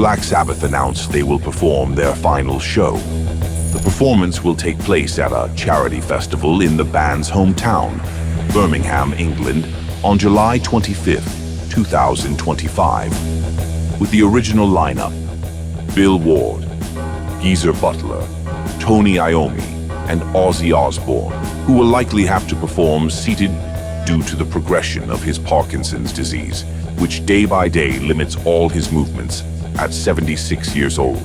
Black Sabbath announced they will perform their final show. The performance will take place at a charity festival in the band's hometown, Birmingham, England, on July 25th, 2025, with the original lineup: Bill Ward, Geezer Butler, Tony Iommi, and Ozzy Osbourne, who will likely have to perform seated due to the progression of his Parkinson's disease, which day by day limits all his movements at 76 years old.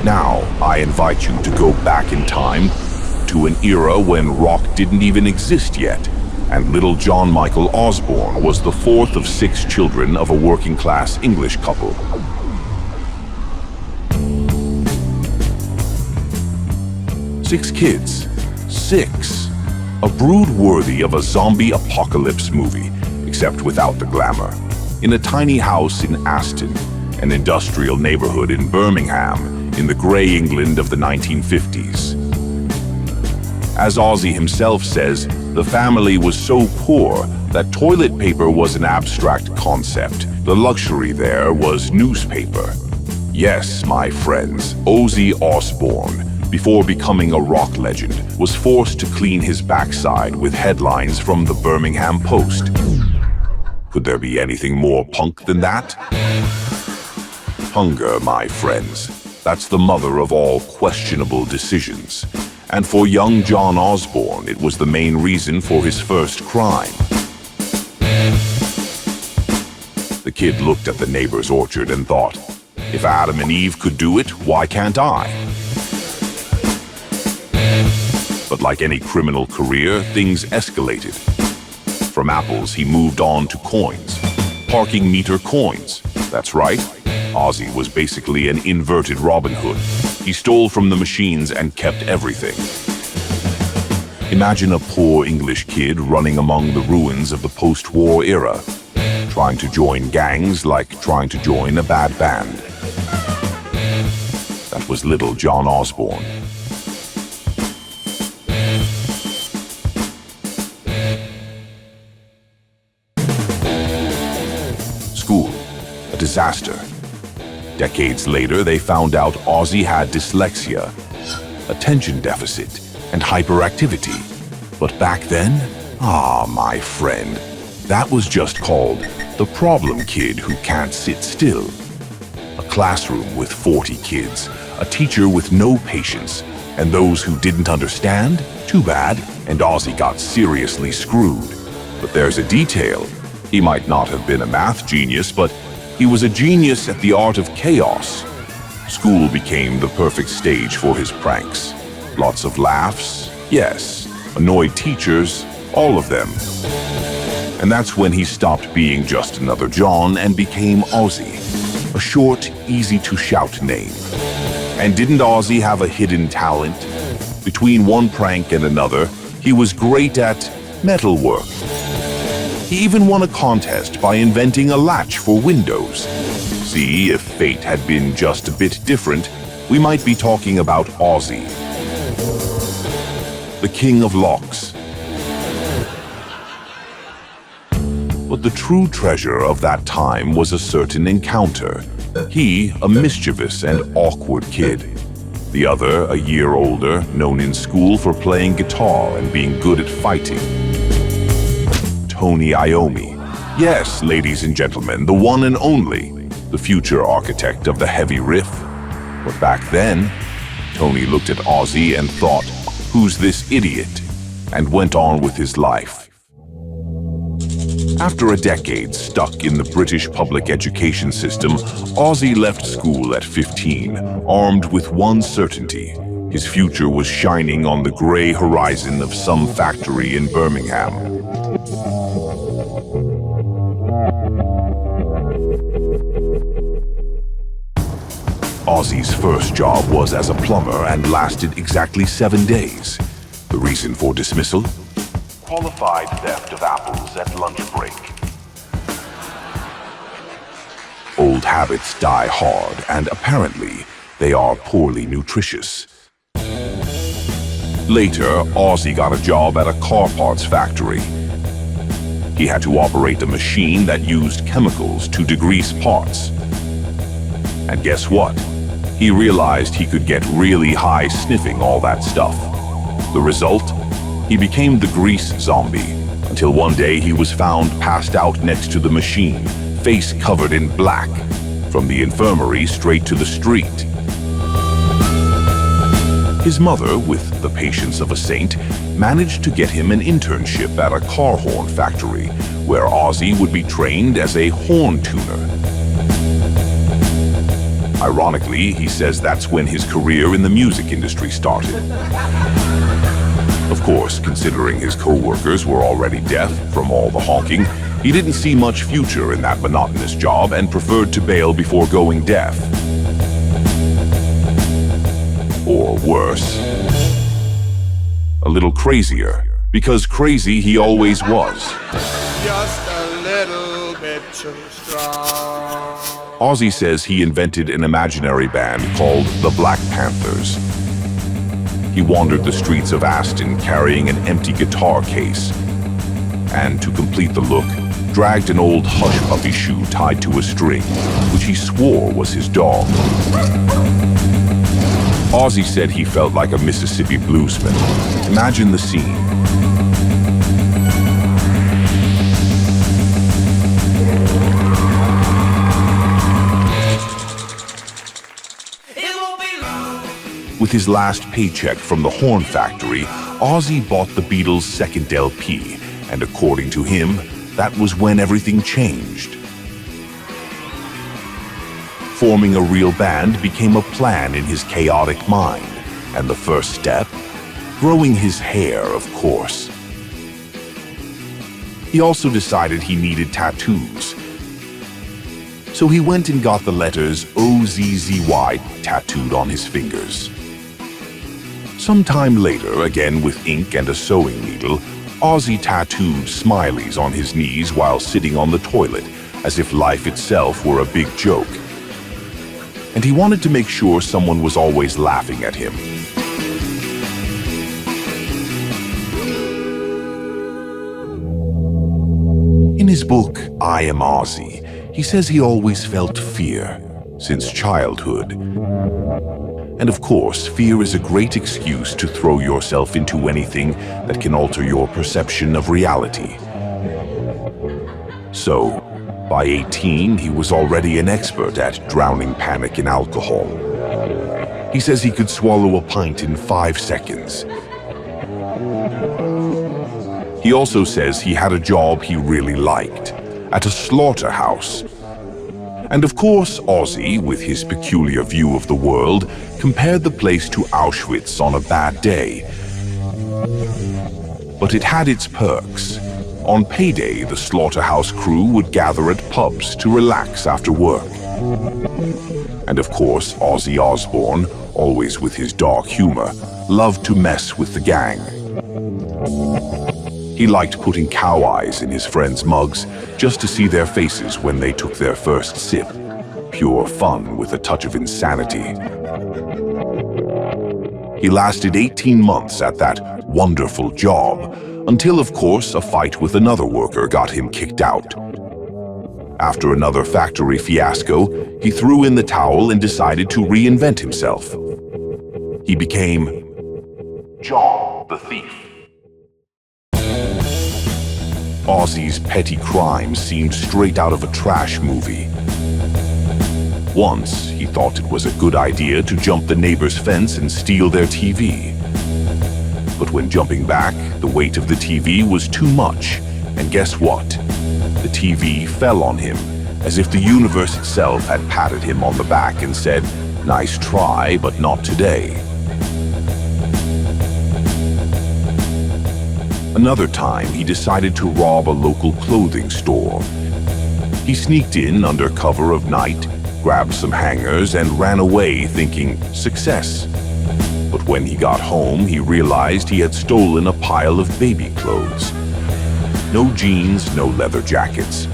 Now, I invite you to go back in time to an era when rock didn't even exist yet, and little John Michael Osbourne was the fourth of 6 children of a working-class English couple. Six kids. 6. A brood worthy of a zombie apocalypse movie, except without the glamour. In a tiny house in Aston, an industrial neighborhood in Birmingham, in the grey England of the 1950s. As Ozzy himself says, the family was so poor that toilet paper was an abstract concept. The luxury there was newspaper. Yes, my friends, Ozzy Osbourne, before becoming a rock legend, was forced to clean his backside with headlines from the Birmingham Post. Could there be anything more punk than that? Hunger, my friends. That's the mother of all questionable decisions. And for young John Osbourne, it was the main reason for his first crime. The kid looked at the neighbor's orchard and thought, if Adam and Eve could do it, why can't I? But like any criminal career, things escalated. From apples, he moved on to coins. Parking meter coins. That's right. Ozzy was basically an inverted Robin Hood. He stole from the machines and kept everything. Imagine a poor English kid running among the ruins of the post-war era, trying to join gangs like trying to join a bad band. That was little John Osbourne. School, a disaster. Decades later, they found out Ozzy had dyslexia, attention deficit, and hyperactivity. But back then, my friend, that was just called the problem kid who can't sit still. A classroom with 40 kids, a teacher with no patience, and those who didn't understand? Too bad, and Ozzy got seriously screwed. But there's a detail. He might not have been a math genius, but he was a genius at the art of chaos. School became the perfect stage for his pranks. Lots of laughs, yes. Annoyed teachers, all of them. And that's when he stopped being just another John and became Ozzy. A short, easy-to-shout name. And didn't Ozzy have a hidden talent? Between one prank and another, he was great at metalwork. He even won a contest by inventing a latch for windows. See, if fate had been just a bit different, we might be talking about Ozzy, the king of locks. But the true treasure of that time was a certain encounter. He, a mischievous and awkward kid. The other, a year older, known in school for playing guitar and being good at fighting. Tony Iommi. Yes, ladies and gentlemen, the one and only, the future architect of the heavy riff. But back then, Tony looked at Ozzy and thought, who's this idiot? And went on with his life. After a decade stuck in the British public education system, Ozzy left school at 15, armed with one certainty. His future was shining on the grey horizon of some factory in Birmingham. Ozzy's first job was as a plumber and lasted exactly 7 days. The reason for dismissal? Qualified theft of apples at lunch break. Old habits die hard, and apparently, they are poorly nutritious. Later, Ozzy got a job at a car parts factory. He had to operate a machine that used chemicals to degrease parts. And guess what? He realized he could get really high sniffing all that stuff. The result? He became the grease zombie, until one day he was found passed out next to the machine, face covered in black, from the infirmary straight to the street. His mother, with the patience of a saint, managed to get him an internship at a car horn factory, where Ozzy would be trained as a horn tuner. Ironically, he says that's when his career in the music industry started. Of course, considering his co-workers were already deaf from all the honking, he didn't see much future in that monotonous job and preferred to bail before going deaf. Or worse, a little crazier, because crazy he always was. Just a little bit too strong. Ozzy says he invented an imaginary band called the Black Panthers. He wandered the streets of Aston carrying an empty guitar case, and to complete the look, dragged an old hush puppy shoe tied to a string, which he swore was his dog. Ozzy said he felt like a Mississippi bluesman. Imagine the scene. With his last paycheck from the horn factory, Ozzy bought the Beatles' second LP, and according to him, that was when everything changed. Forming a real band became a plan in his chaotic mind, and the first step? Growing his hair, of course. He also decided he needed tattoos. So he went and got the letters OZZY tattooed on his fingers. Sometime later, again with ink and a sewing needle, Ozzy tattooed smileys on his knees while sitting on the toilet, as if life itself were a big joke. And he wanted to make sure someone was always laughing at him. In his book, I Am Ozzy, he says he always felt fear since childhood. And of course, fear is a great excuse to throw yourself into anything that can alter your perception of reality. So, by 18, he was already an expert at drowning panic in alcohol. He says he could swallow a pint in 5 seconds. He also says he had a job he really liked, at a slaughterhouse. And of course, Ozzy, with his peculiar view of the world, compared the place to Auschwitz on a bad day. But it had its perks. On payday, the slaughterhouse crew would gather at pubs to relax after work. And of course, Ozzy Osbourne, always with his dark humor, loved to mess with the gang. He liked putting cow eyes in his friends' mugs just to see their faces when they took their first sip. Pure fun with a touch of insanity. He lasted 18 months at that wonderful job, until, of course, a fight with another worker got him kicked out. After another factory fiasco, he threw in the towel and decided to reinvent himself. He became John the Thief. Ozzy's petty crimes seemed straight out of a trash movie. Once, he thought it was a good idea to jump the neighbor's fence and steal their TV. But when jumping back, the weight of the TV was too much, and guess what? The TV fell on him, as if the universe itself had patted him on the back and said, "Nice try, but not today." Another time, he decided to rob a local clothing store. He sneaked in under cover of night, grabbed some hangers, and ran away thinking, success. But when he got home, he realized he had stolen a pile of baby clothes. No jeans, no leather jackets,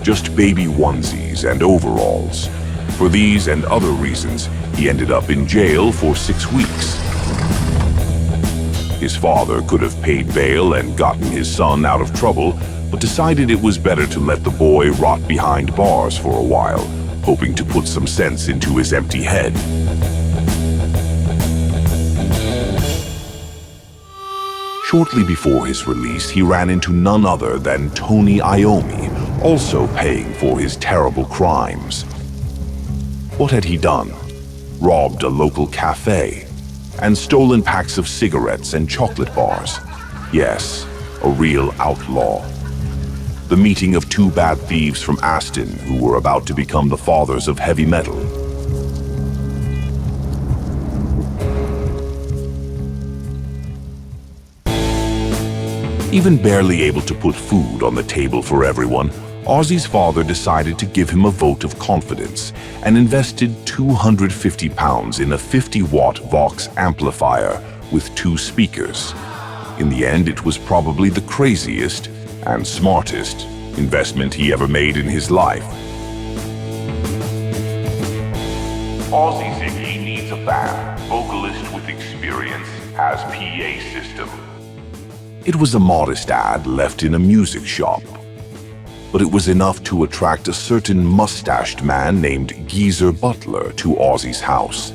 just baby onesies and overalls. For these and other reasons, he ended up in jail for 6 weeks. His father could have paid bail and gotten his son out of trouble, but decided it was better to let the boy rot behind bars for a while, hoping to put some sense into his empty head. Shortly before his release, he ran into none other than Tony Iommi, also paying for his terrible crimes. What had he done? Robbed a local cafe and stolen packs of cigarettes and chocolate bars. Yes, a real outlaw. The meeting of two bad thieves from Aston who were about to become the fathers of heavy metal. Even barely able to put food on the table for everyone, Ozzy's father decided to give him a vote of confidence and invested £250 in a 50-watt Vox amplifier with 2 speakers. In the end, it was probably the craziest and smartest investment he ever made in his life. Ozzy Ziggy needs a band. Vocalist with experience has PA system. It was a modest ad left in a music shop, but it was enough to attract a certain mustached man named Geezer Butler to Ozzy's house.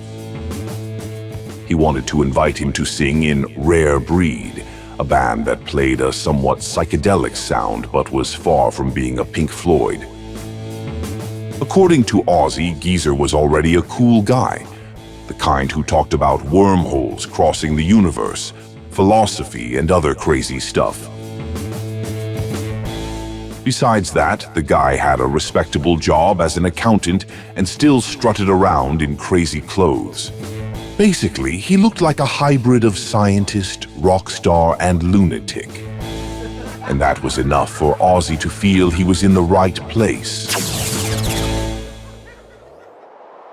He wanted to invite him to sing in Rare Breed, a band that played a somewhat psychedelic sound but was far from being a Pink Floyd. According to Ozzy, Geezer was already a cool guy, the kind who talked about wormholes crossing the universe, philosophy, and other crazy stuff. Besides that, the guy had a respectable job as an accountant and still strutted around in crazy clothes. Basically, he looked like a hybrid of scientist, rock star, and lunatic. And that was enough for Ozzy to feel he was in the right place.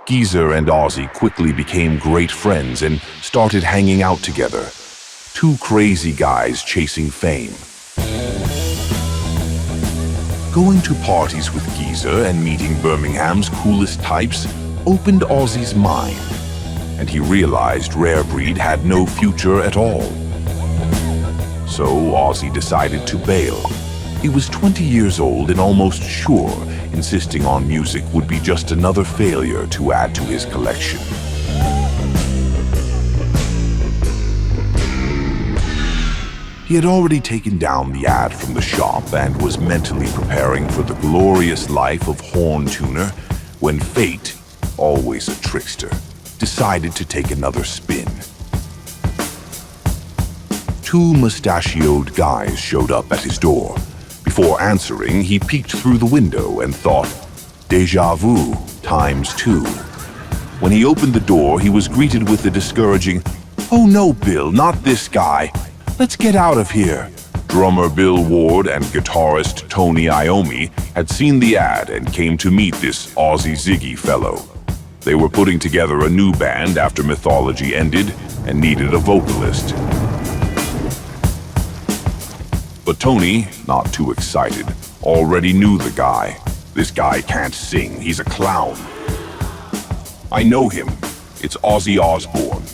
Geezer and Ozzy quickly became great friends and started hanging out together. 2 crazy guys chasing fame. Going to parties with Geezer and meeting Birmingham's coolest types opened Ozzy's mind, and he realized Rare Breed had no future at all. So Ozzy decided to bail. He was 20 years old and almost sure insisting on music would be just another failure to add to his collection. He had already taken down the ad from the shop and was mentally preparing for the glorious life of horn tuner when fate, always a trickster, decided to take another spin. 2 mustachioed guys showed up at his door. Before answering, he peeked through the window and thought, déjà vu ×2. When he opened the door, he was greeted with the discouraging, "Oh no, Bill, not this guy. Let's get out of here." Drummer Bill Ward and guitarist Tony Iommi had seen the ad and came to meet this Ozzy Ziggy fellow. They were putting together a new band after Mythology ended and needed a vocalist. But Tony, not too excited, already knew the guy. "This guy can't sing, he's a clown." "I know him. It's Ozzy Osbourne."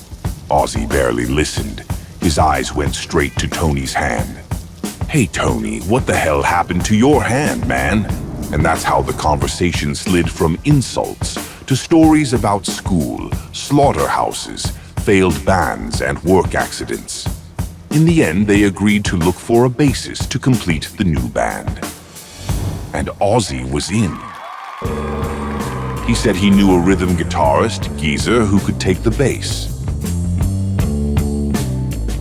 Ozzy barely listened. His eyes went straight to Tony's hand. "Hey Tony, what the hell happened to your hand, man?" And that's how the conversation slid from insults to stories about school, slaughterhouses, failed bands, and work accidents. In the end, they agreed to look for a bassist to complete the new band. And Ozzy was in. He said he knew a rhythm guitarist, Geezer, who could take the bass.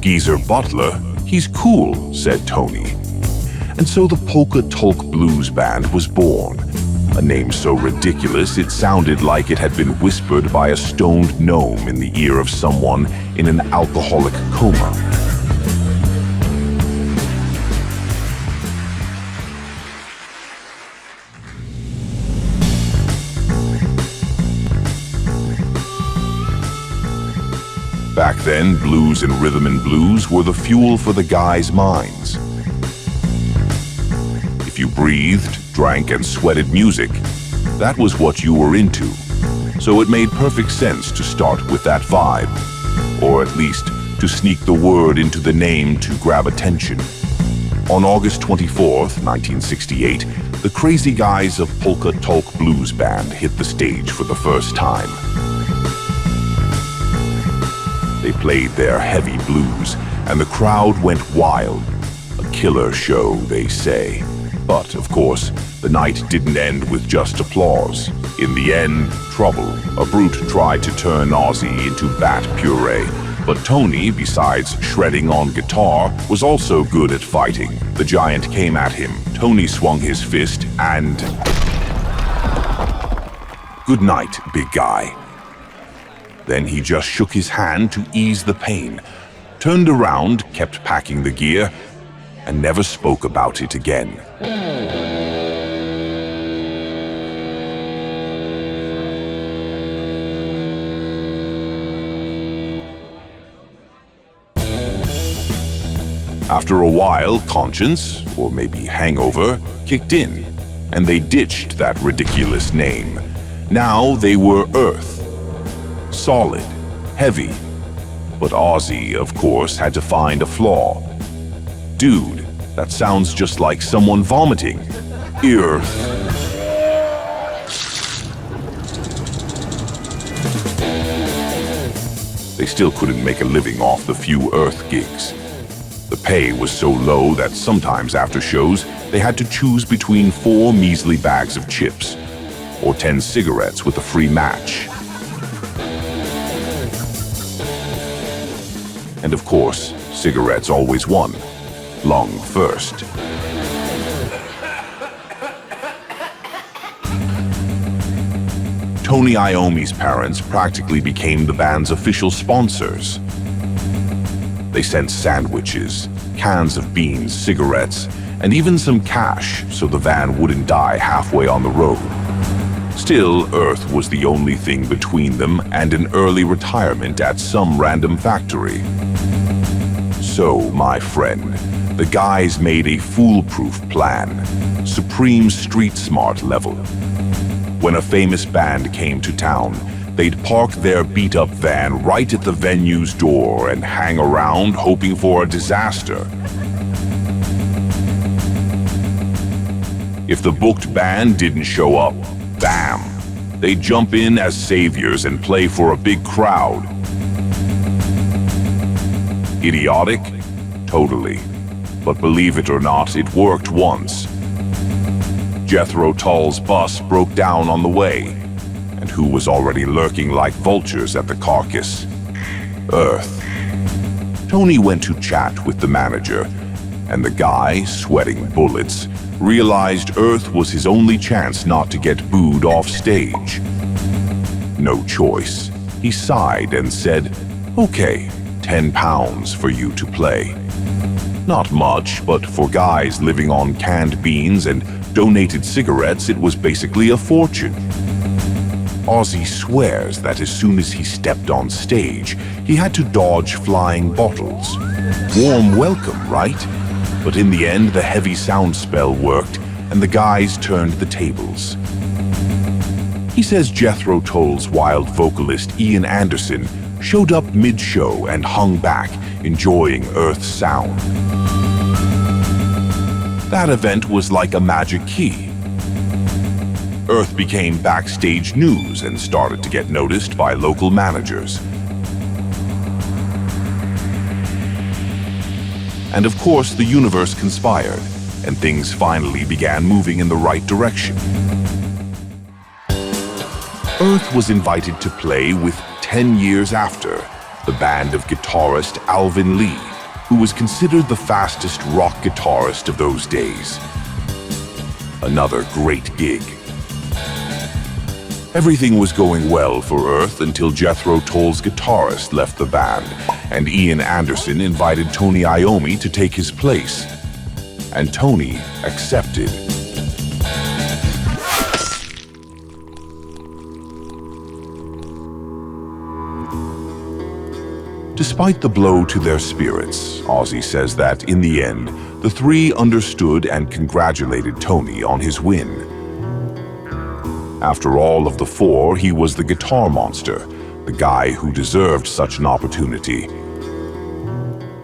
"Geezer Butler, he's cool," said Tony. And so the Polka Tulk Blues Band was born, a name so ridiculous it sounded like it had been whispered by a stoned gnome in the ear of someone in an alcoholic coma. Back then, blues and rhythm and blues were the fuel for the guys' minds. If you breathed, drank, and sweated music, that was what you were into. So it made perfect sense to start with that vibe, or at least to sneak the word into the name to grab attention. On August 24th, 1968, the Crazy Guys of Polka Tulk Blues Band hit the stage for the first time. They played their heavy blues, and the crowd went wild. A killer show, they say. But, of course, the night didn't end with just applause. In the end, trouble. A brute tried to turn Ozzy into bat puree. But Tony, besides shredding on guitar, was also good at fighting. The giant came at him. Tony swung his fist and... "Good night, big guy." Then he just shook his hand to ease the pain, turned around, kept packing the gear, and never spoke about it again. After a while, conscience, or maybe hangover, kicked in, and they ditched that ridiculous name. Now they were Earth. Solid, heavy. But Ozzy, of course, had to find a flaw. "Dude, that sounds just like someone vomiting. Earth." They still couldn't make a living off the few Earth gigs. The pay was so low that sometimes after shows, they had to choose between 4 measly bags of chips or 10 cigarettes with a free match. And of course, cigarettes always won. Lung first. Tony Iommi's parents practically became the band's official sponsors. They sent sandwiches, cans of beans, cigarettes, and even some cash so the van wouldn't die halfway on the road. Still, Earth was the only thing between them and an early retirement at some random factory. So, my friend, the guys made a foolproof plan, supreme street smart level. When a famous band came to town, they'd park their beat-up van right at the venue's door and hang around hoping for a disaster. If the booked band didn't show up, bam! They'd jump in as saviors and play for a big crowd. Idiotic? Totally. But believe it or not, it worked once. Jethro Tull's bus broke down on the way, and who was already lurking like vultures at the carcass? Earth. Tony went to chat with the manager, and the guy, sweating bullets, realized Earth was his only chance not to get booed off stage. No choice. He sighed and said, "Okay, 10 pounds for you to play." Not much, but for guys living on canned beans and donated cigarettes, it was basically a fortune. Ozzy swears that as soon as he stepped on stage, he had to dodge flying bottles. Warm welcome, right? But in the end, the heavy sound spell worked, and the guys turned the tables. He says Jethro Tull's wild vocalist Ian Anderson showed up mid-show and hung back, enjoying Earth's sound. That event was like a magic key. Earth became backstage news and started to get noticed by local managers. And of course, the universe conspired, and things finally began moving in the right direction. Earth was invited to play with 10 years after, the band of guitarist Alvin Lee, who was considered the fastest rock guitarist of those days. Another great gig. Everything was going well for Earth until Jethro Tull's guitarist left the band, and Ian Anderson invited Tony Iommi to take his place. And Tony accepted. Despite the blow to their spirits, Ozzy says that, in the end, the three understood and congratulated Tony on his win. After all of the four, he was the guitar monster, the guy who deserved such an opportunity.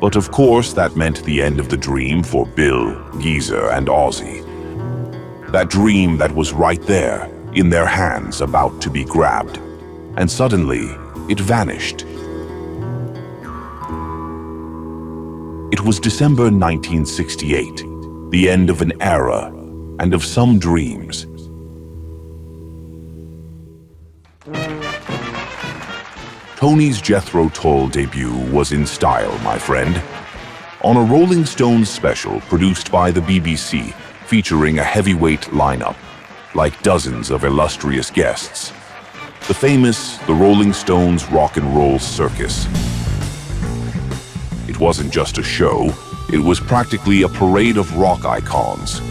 But of course, that meant the end of the dream for Bill, Geezer, and Ozzy. That dream that was right there, in their hands, about to be grabbed. And suddenly, it vanished. It was December 1968, the end of an era and of some dreams. Tony's Jethro Tull debut was in style, my friend. On a Rolling Stones special produced by the BBC, featuring a heavyweight lineup, like dozens of illustrious guests. The famous The Rolling Stones Rock and Roll Circus. It wasn't just a show, it was practically a parade of rock icons.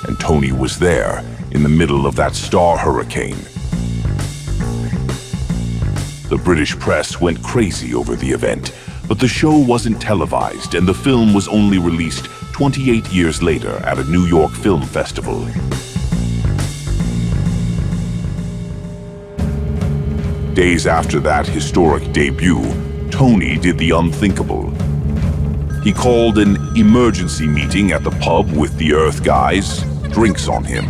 And Tony was there, in the middle of that star hurricane. The British press went crazy over the event, but the show wasn't televised and the film was only released 28 years later at a New York film festival. Days after that historic debut, Tony did the unthinkable. He called an emergency meeting at the pub with the Earth guys, drinks on him.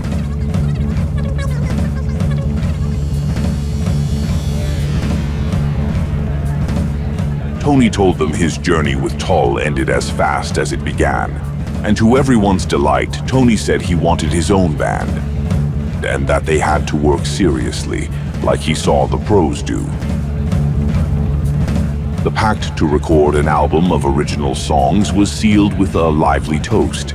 Tony told them his journey with Tull ended as fast as it began. And to everyone's delight, Tony said he wanted his own band, and that they had to work seriously, like he saw the pros do. The pact to record an album of original songs was sealed with a lively toast.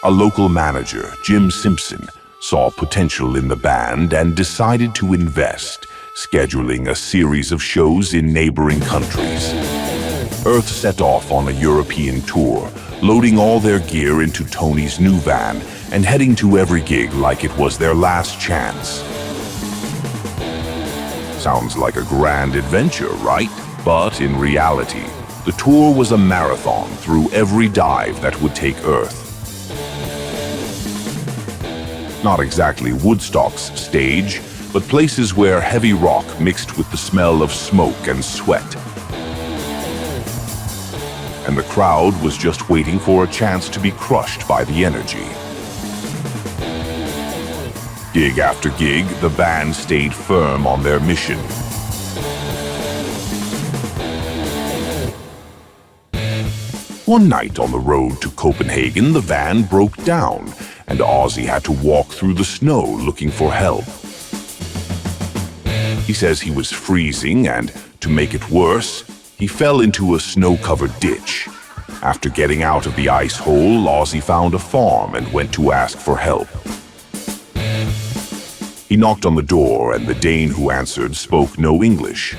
A local manager, Jim Simpson, saw potential in the band and decided to invest, scheduling a series of shows in neighboring countries. Earth set off on a European tour, loading all their gear into Tony's new van and heading to every gig like it was their last chance. Sounds like a grand adventure, right? But in reality, the tour was a marathon through every dive that would take Earth. Not exactly Woodstock's stage, but places where heavy rock mixed with the smell of smoke and sweat. And the crowd was just waiting for a chance to be crushed by the energy. Gig after gig, the band stayed firm on their mission. One night on the road to Copenhagen, the van broke down, and Ozzy had to walk through the snow looking for help. He says he was freezing, and to make it worse, he fell into a snow-covered ditch. After getting out of the ice hole, Ozzy found a farm and went to ask for help. He knocked on the door, and the Dane who answered spoke no English.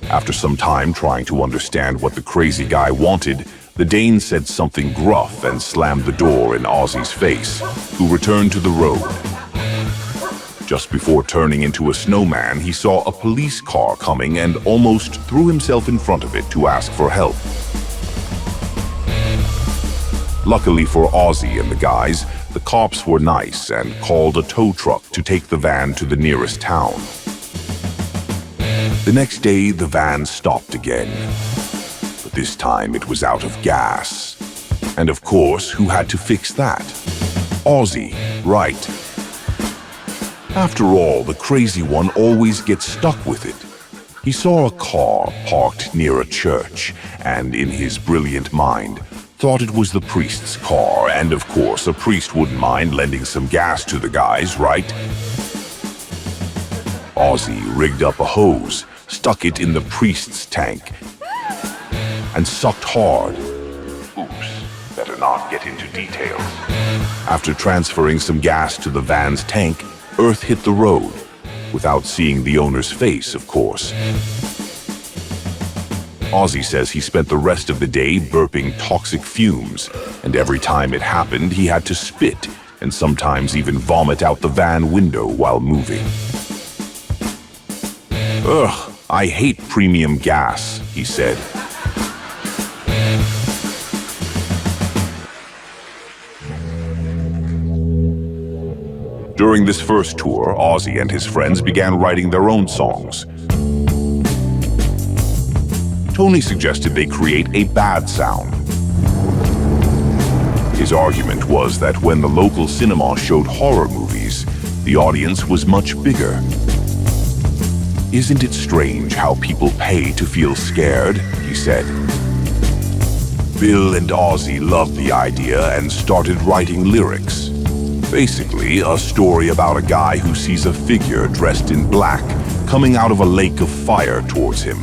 After some time trying to understand what the crazy guy wanted, the Dane said something gruff and slammed the door in Ozzy's face, who returned to the road. Just before turning into a snowman, he saw a police car coming and almost threw himself in front of it to ask for help. Luckily for Ozzy and the guys, the cops were nice and called a tow truck to take the van to the nearest town. The next day, the van stopped again. But this time it was out of gas. And of course, who had to fix that? Ozzy, right. After all, the crazy one always gets stuck with it. He saw a car parked near a church, and in his brilliant mind, thought it was the priest's car, and of course, a priest wouldn't mind lending some gas to the guys, right? Ozzy rigged up a hose, stuck it in the priest's tank, and sucked hard. Oops, better not get into details. After transferring some gas to the van's tank, Earth hit the road, without seeing the owner's face, of course. Ozzy says he spent the rest of the day burping toxic fumes, and every time it happened, he had to spit and sometimes even vomit out the van window while moving. Ugh, I hate premium gas, he said. During this first tour, Ozzy and his friends began writing their own songs. Tony suggested they create a bad sound. His argument was that when the local cinema showed horror movies, the audience was much bigger. "Isn't it strange how people pay to feel scared?" he said. Bill and Ozzy loved the idea and started writing lyrics. Basically, a story about a guy who sees a figure dressed in black coming out of a lake of fire towards him.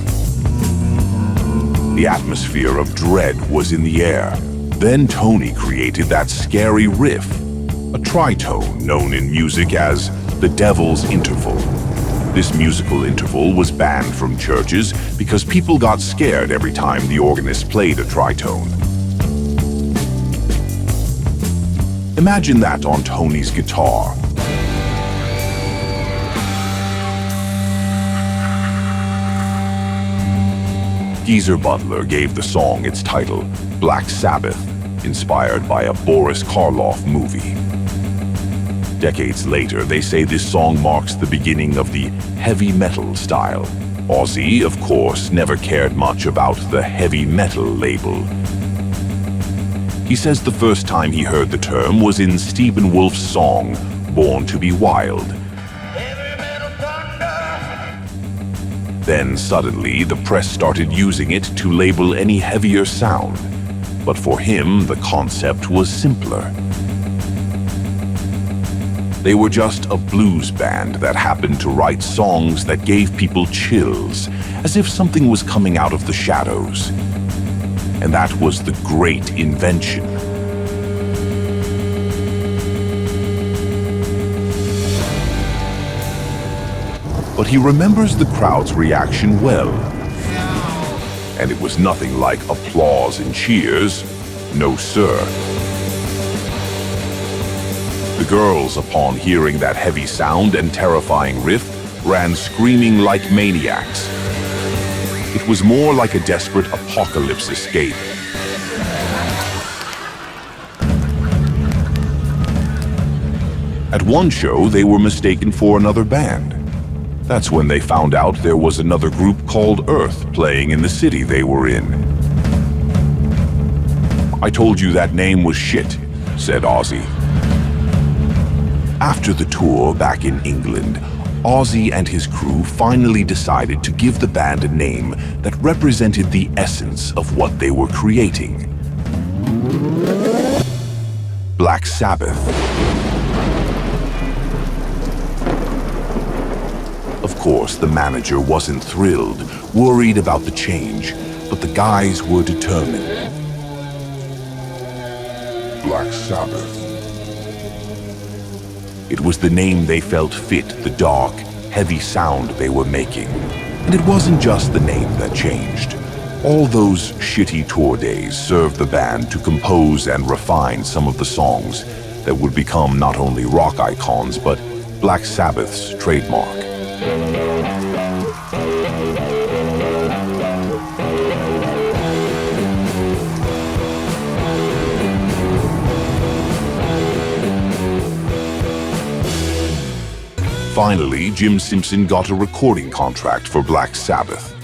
The atmosphere of dread was in the air. Then Tony created that scary riff, a tritone known in music as the Devil's Interval. This musical interval was banned from churches because people got scared every time the organist played a tritone. Imagine that on Tony's guitar. Geezer Butler gave the song its title, Black Sabbath, inspired by a Boris Karloff movie. Decades later, they say this song marks the beginning of the heavy metal style. Ozzy, of course, never cared much about the heavy metal label. He says the first time he heard the term was in Stephen Wolf's song, Born to be Wild. Then suddenly, the press started using it to label any heavier sound. But for him, the concept was simpler. They were just a blues band that happened to write songs that gave people chills, as if something was coming out of the shadows. And that was the great invention. But he remembers the crowd's reaction well. And it was nothing like applause and cheers. No, sir. The girls, upon hearing that heavy sound and terrifying riff, ran screaming like maniacs. It was more like a desperate apocalypse escape. At one show, they were mistaken for another band. That's when they found out there was another group called Earth playing in the city they were in. "I told you that name was shit," said Ozzy. After the tour back in England, Ozzy and his crew finally decided to give the band a name that represented the essence of what they were creating. Black Sabbath. Of course, the manager wasn't thrilled, worried about the change, but the guys were determined. Black Sabbath. It was the name they felt fit the dark, heavy sound they were making. And it wasn't just the name that changed. All those shitty tour days served the band to compose and refine some of the songs that would become not only rock icons, but Black Sabbath's trademark. Finally, Jim Simpson got a recording contract for Black Sabbath.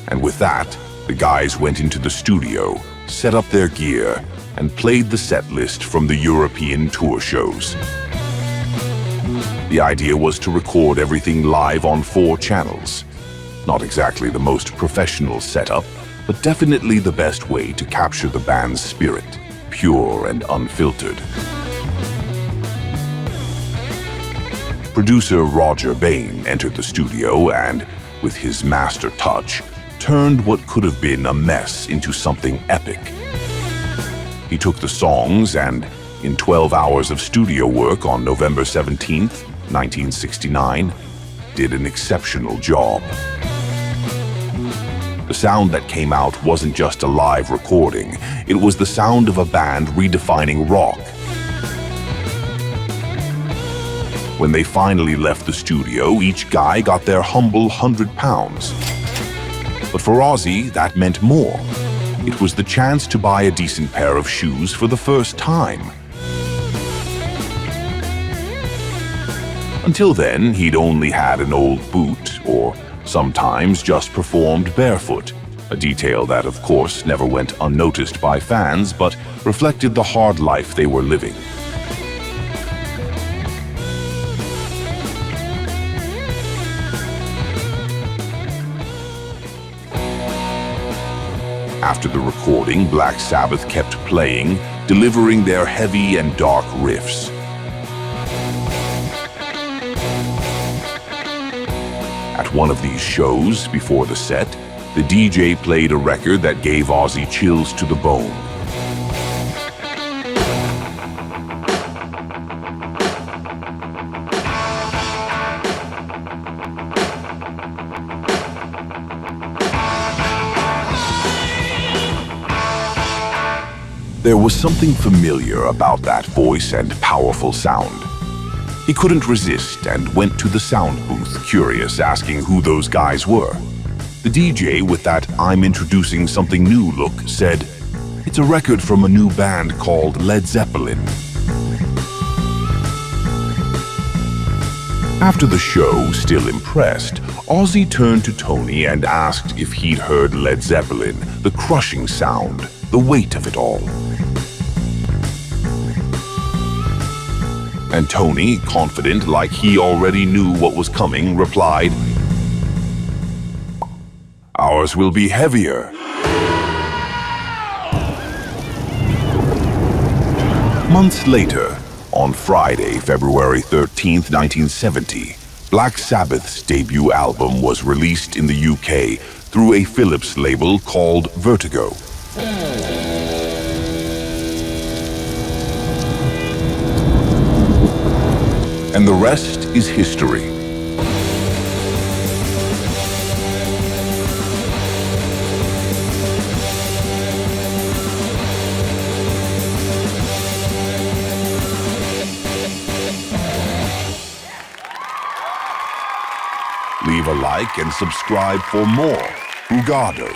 And with that, the guys went into the studio, set up their gear, and played the set list from the European tour shows. The idea was to record everything live on 4 channels. Not exactly the most professional setup, but definitely the best way to capture the band's spirit, pure and unfiltered. Producer Roger Bain entered the studio and, with his master touch, turned what could have been a mess into something epic. He took the songs and, in 12 hours of studio work on November 17th, 1969, did an exceptional job. The sound that came out wasn't just a live recording, it was the sound of a band redefining rock. When they finally left the studio, each guy got their humble £100. But for Ozzy, that meant more. It was the chance to buy a decent pair of shoes for the first time. Until then, he'd only had an old boot, or sometimes just performed barefoot, a detail that, of course, never went unnoticed by fans, but reflected the hard life they were living. After the recording, Black Sabbath kept playing, delivering their heavy and dark riffs. At one of these shows, before the set, the DJ played a record that gave Ozzy chills to the bone. There was something familiar about that voice and powerful sound. He couldn't resist and went to the sound booth, curious, asking who those guys were. The DJ, with that "I'm introducing something new" look, said, "It's a record from a new band called Led Zeppelin." After the show, still impressed, Ozzy turned to Tony and asked if he'd heard Led Zeppelin, the crushing sound, the weight of it all. And Tony, confident like he already knew what was coming, replied, "Ours will be heavier." Months later, on Friday, February 13th, 1970, Black Sabbath's debut album was released in the UK through a Philips label called Vertigo. And the rest is history. Leave a like and subscribe for more Ugado.